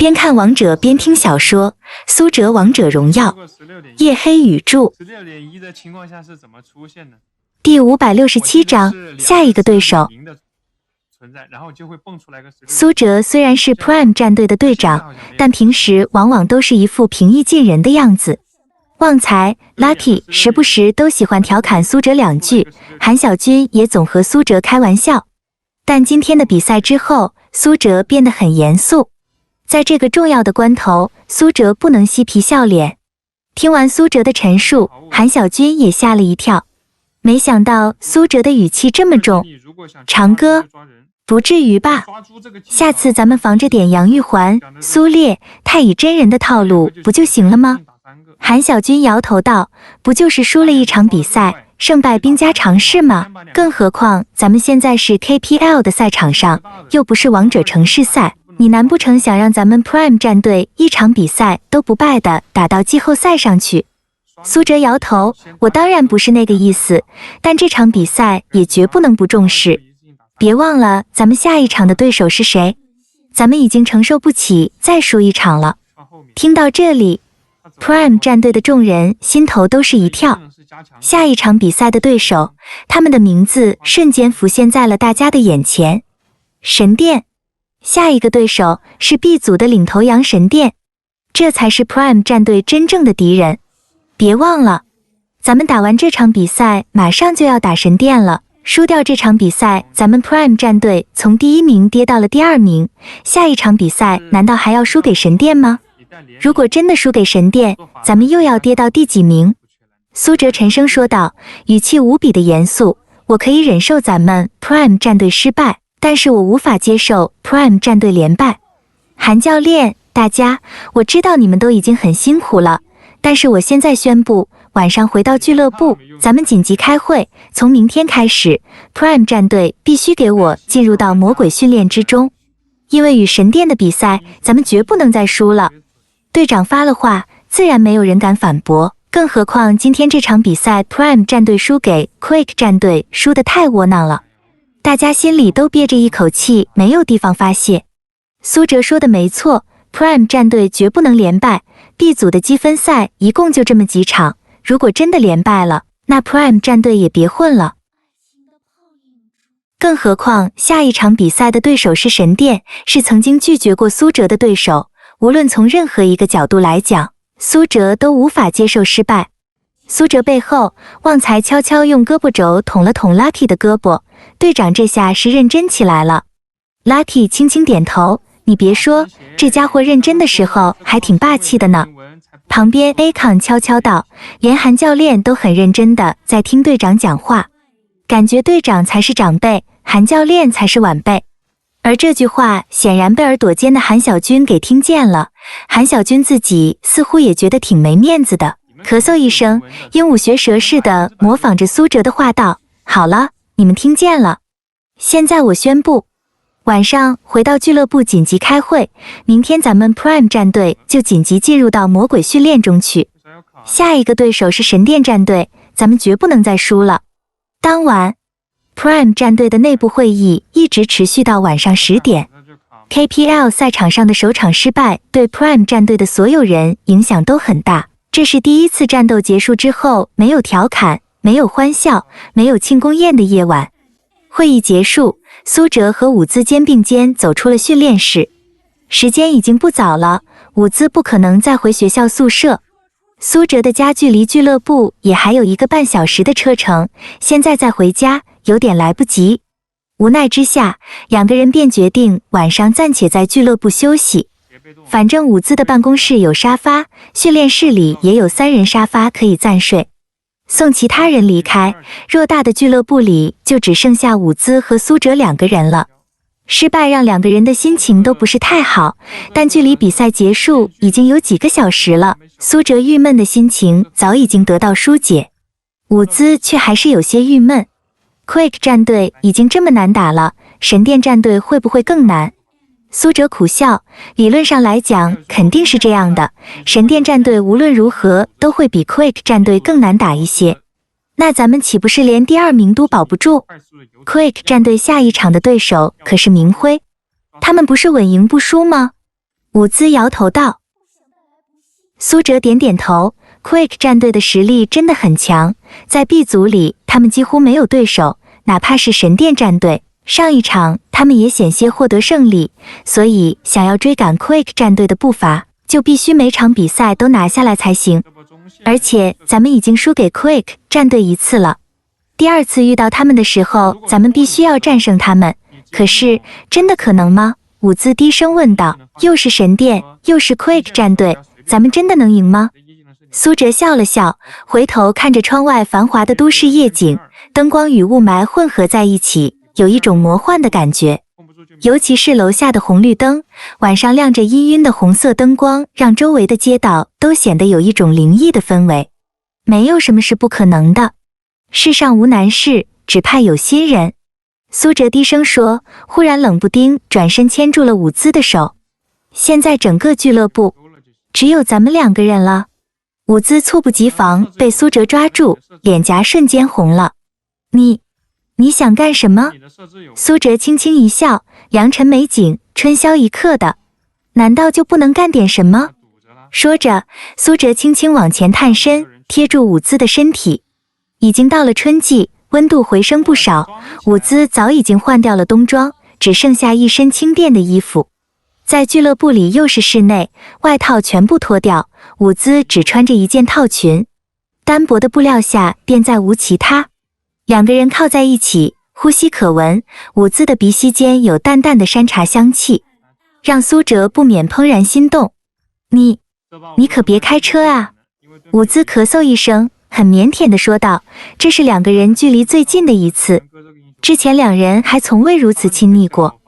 边看王者边听小说，苏哲王者荣耀，夜黑雨柱。16.1的情况下是怎么出现的？第567章，下一个对手。苏哲虽然是 Prime 战队的队长，但平时往往都是一副平易近人的样子。旺财、Lucky 时不时都喜欢调侃苏哲两句，韩小军也总和苏哲开玩笑。但今天的比赛之后，苏哲变得很严肃。在这个重要的关头，苏哲不能嬉皮笑脸。听完苏哲的陈述，韩小军也吓了一跳，没想到苏哲的语气这么重。长哥，不至于吧？下次咱们防着点杨玉环、苏烈、太乙真人的套路不就行了吗？韩小军摇头道，不就是输了一场比赛，胜败兵家常事吗？更何况咱们现在是 KPL 的赛场上，又不是王者城市赛，你难不成想让咱们 Prime 战队一场比赛都不败的打到季后赛上去？苏哲摇头，我当然不是那个意思，但这场比赛也绝不能不重视。别忘了咱们下一场的对手是谁，咱们已经承受不起再输一场了。听到这里， Prime 战队的众人心头都是一跳，下一场比赛的对手，他们的名字瞬间浮现在了大家的眼前。神殿，下一个对手是 B 组的领头羊神殿，这才是 Prime 战队真正的敌人。别忘了，咱们打完这场比赛马上就要打神殿了，输掉这场比赛，咱们 Prime 战队从第1名跌到了第2名，下一场比赛难道还要输给神殿吗？如果真的输给神殿，咱们又要跌到第几名？苏哲沉声说道，语气无比的严肃，我可以忍受咱们 Prime 战队失败，但是我无法接受 Prime 战队连败。韩教练，大家，我知道你们都已经很辛苦了，但是我现在宣布，晚上回到俱乐部，咱们紧急开会，从明天开始 Prime 战队必须给我进入到魔鬼训练之中，因为与神殿的比赛，咱们绝不能再输了。队长发了话，自然没有人敢反驳，更何况今天这场比赛 Prime 战队输给 Quick 战队，输得太窝囊了，大家心里都憋着一口气，没有地方发泄。苏哲说的没错， Prime 战队绝不能连败， B 组的积分赛一共就这么几场，如果真的连败了，那 Prime 战队也别混了。更何况下一场比赛的对手是神殿，是曾经拒绝过苏哲的对手，无论从任何一个角度来讲，苏哲都无法接受失败。苏哲背后，旺财悄悄用胳膊肘捅了捅 Lucky 的胳膊，队长这下是认真起来了。Lucky 轻轻点头，你别说，这家伙认真的时候还挺霸气的呢。旁边 Akon 悄悄道，连韩教练都很认真的在听队长讲话，感觉队长才是长辈，韩教练才是晚辈。而这句话显然被耳朵尖的韩小军给听见了，韩小军自己似乎也觉得挺没面子的，咳嗽一声，鹦鹉学舌似的模仿着苏哲的话道，好了，你们听见了，现在我宣布，晚上回到俱乐部紧急开会，明天咱们 Prime 战队就紧急进入到魔鬼训练中去，下一个对手是神殿战队，咱们绝不能再输了。当晚Prime 战队的内部会议一直持续到晚上10点。KPL 赛场上的首场失败对 Prime 战队的所有人影响都很大，这是第一次战斗结束之后没有调侃、没有欢笑、没有庆功宴的夜晚。会议结束，苏哲和伍兹肩并肩走出了训练室。时间已经不早了，伍兹不可能再回学校宿舍。苏哲的家距离俱乐部也还有1个半小时的车程，现在再回家有点来不及。无奈之下，两个人便决定晚上暂且在俱乐部休息。反正伍兹的办公室有沙发，训练室里也有3人沙发可以暂睡。送其他人离开，偌大的俱乐部里就只剩下伍兹和苏哲2个人了。失败让2个人的心情都不是太好，但距离比赛结束已经有几个小时了，苏哲郁闷的心情早已经得到疏解，伍兹却还是有些郁闷。Quick 战队已经这么难打了，神殿战队会不会更难？苏哲苦笑，理论上来讲肯定是这样的，神殿战队无论如何都会比 Quick 战队更难打一些，那咱们岂不是连第2名都保不住？ Quick 战队下一场的对手可是明辉，他们不是稳赢不输吗？伍兹摇头道。苏哲点点头 ，Quake 战队的实力真的很强，在 B 组里他们几乎没有对手，哪怕是神殿战队，上一场他们也险些获得胜利，所以想要追赶 Quake 战队的步伐，就必须每场比赛都拿下来才行。而且咱们已经输给 Quake 战队一次了，第二次遇到他们的时候，咱们必须要战胜他们。可是真的可能吗？伍兹低声问道。又是神殿，又是 Quake 战队，咱们真的能赢吗？苏哲笑了笑，回头看着窗外繁华的都市夜景，灯光与雾霾混合在一起，有一种魔幻的感觉。尤其是楼下的红绿灯，晚上亮着氤氲的红色灯光，让周围的街道都显得有一种灵异的氛围。没有什么是不可能的，世上无难事，只怕有心人。苏哲低声说，忽然冷不丁转身牵住了伍兹的手。现在整个俱乐部只有咱们2个人了。伍兹猝不及防被苏哲抓住，脸颊瞬间红了。你想干什么？苏哲轻轻一笑，良辰美景，春宵一刻的，难道就不能干点什么？说着，苏哲轻轻往前探身，贴住伍兹的身体。已经到了春季，温度回升不少，伍兹早已经换掉了冬装，只剩下一身轻便的衣服。在俱乐部里又是室内，外套全部脱掉，伍兹只穿着一件套裙，单薄的布料下便再无其他。2个人靠在一起，呼吸可闻，伍兹的鼻息间有淡淡的山茶香气，让苏哲不免怦然心动。你可别开车啊！伍兹咳嗽一声，很腼腆地说道，这是2个人距离最近的一次，之前2人还从未如此亲密过。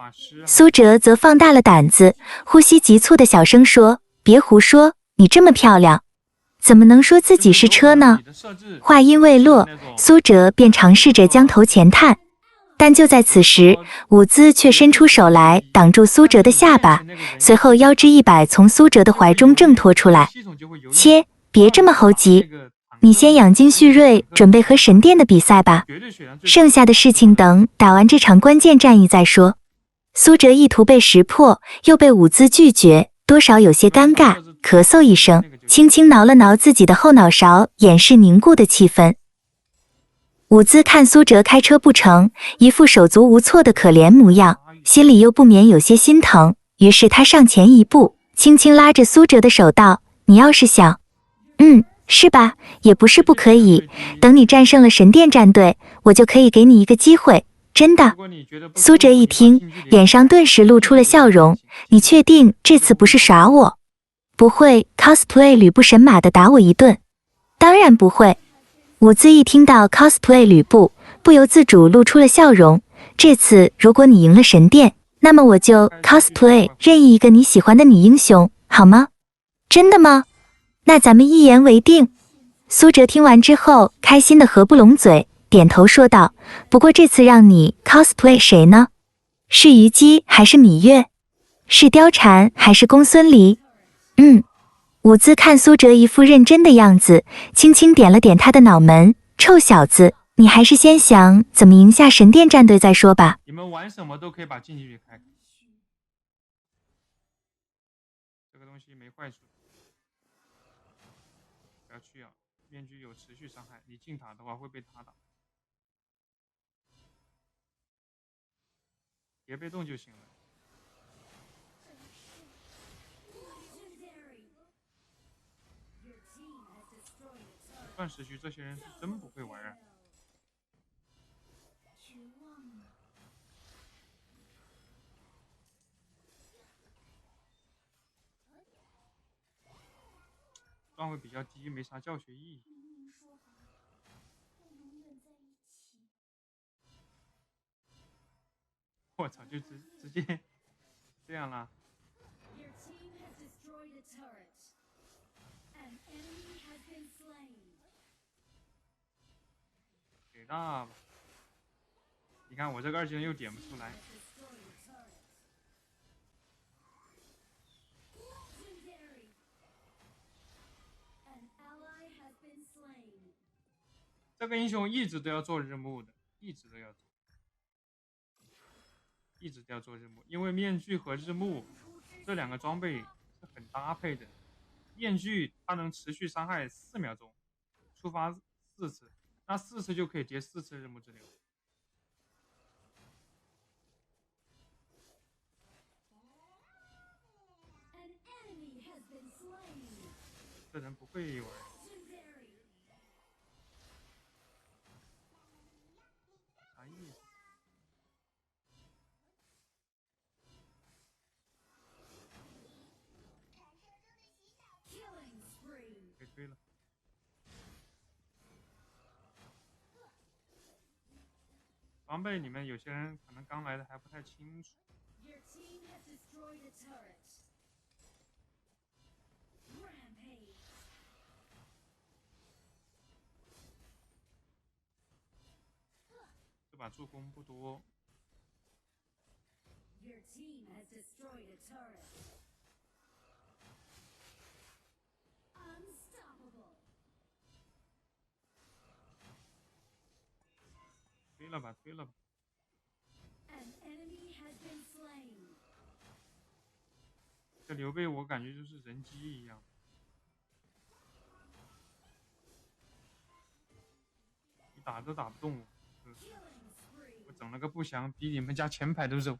苏哲则放大了胆子，呼吸急促的小声说，别胡说，你这么漂亮，怎么能说自己是车呢？话音未落，苏哲便尝试着将头前探，但就在此时，伍兹却伸出手来挡住苏哲的下巴，随后腰肢一摆，从苏哲的怀中挣脱出来。切，别这么猴急，你先养精蓄锐，准备和神殿的比赛吧，剩下的事情等打完这场关键战役再说。苏哲意图被识破，又被伍兹拒绝，多少有些尴尬，咳嗽一声，轻轻挠了挠自己的后脑勺，掩饰凝固的气氛。伍兹看苏哲开车不成，一副手足无措的可怜模样，心里又不免有些心疼，于是他上前一步，轻轻拉着苏哲的手道，你要是想是吧，也不是不可以，等你战胜了神殿战队，我就可以给你一个机会，真的。苏哲一听，脸上顿时露出了笑容，你确定这次不是耍我？不会 cosplay 吕布神马的打我一顿？当然不会。伍兹一听到 cosplay 吕布，不由自主露出了笑容，这次如果你赢了神殿，那么我就 cosplay 任意一个你喜欢的女英雄，好吗？真的吗？那咱们一言为定。苏哲听完之后，开心的合不拢嘴，点头说道，不过这次让你 cosplay 谁呢？是虞姬还是芈月？是貂蝉还是公孙离？伍兹看苏哲一副认真的样子，轻轻点了点他的脑门，臭小子，你还是先想怎么赢下神殿战队再说吧。你们玩什么都可以把竞技率开开，这个东西没坏处，不要去啊，面具有持续伤害，你进塔的话会被他打，别被动就行了。钻石区这些人是真不会玩啊！段位比较低，没啥教学意义。我操，就直接这样啦。给大吧！你看我这个2技能又点不出来。这个英雄一直都要做任务的，一直都要做任务，因为面具和日暮这2个装备很搭配的。面具它能持续伤害4秒钟，触发4次，那4次就可以接4次任务之流。这人不会玩，啥意思？可以推了。装备里面有些人可能刚来的还不太清楚。这把助攻不多。推了吧，推了吧。这刘备我感觉就是人机一样，你打都打不动我。我整了个不祥，比你们家前排都肉。